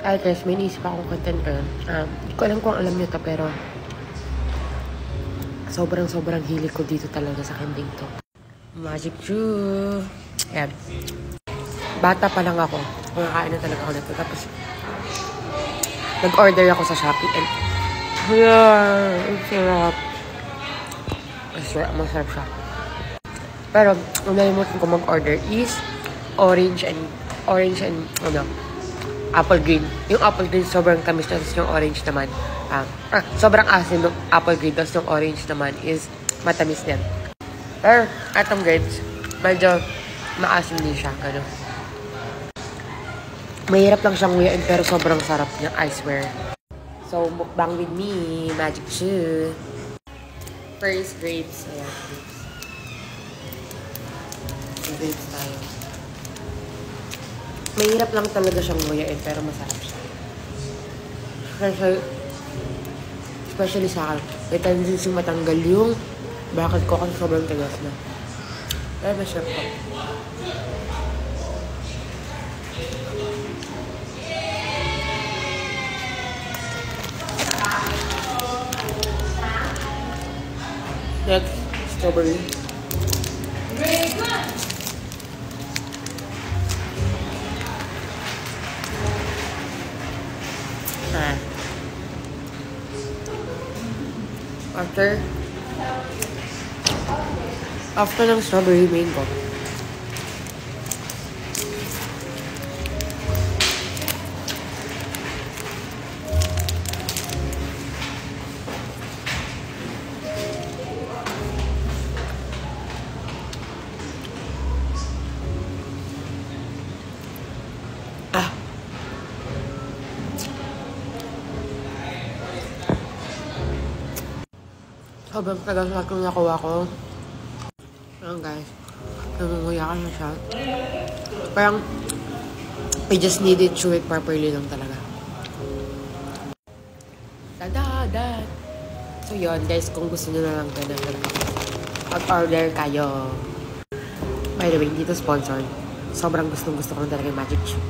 Ay guys, may naisip akong content ko. Hindi ko alam kung alam nyo to, pero sobrang hilig ko dito talaga sa candy to. Magic Chew. Yan. Bata pa lang ako. Kumakain na talaga ako nito. Tapos, nag-order ako sa Shopee. And, ang sarap. Masarap siya. Pero, ang nalimutan ko mag-order is orange and apple green. Yung apple green sobrang tamis, tapos yung orange naman sobrang asin ng apple green, tapos yung orange naman is matamis din. Pero atong grapes, medyo maasim din siya, gano'n. Mahirap lang siyang nguyain pero sobrang sarap niya, I swear. So, mukbang with me, Magic Chew. First, grapes. Ayan, grapes tayo. Mahirap lang talaga siyang nguyain, pero masarap siya. Kasi, especially sa akin, may tendency matanggal yung bakit ko kasi sobrang tigas na. Pero masarap ko. Next, strawberry. After ng strawberry, mango. Sobrang tagal sa kung nakuha ko. Ayan guys, nangunguya ka na siya. Parang, I just need it chew it properly lang talaga. Tada! So yun guys, kung gusto nyo na lang ganun, mag-order kayo. By the way, dito sponsored. Sobrang gustong-gusto ko na talaga yung Magic Chew.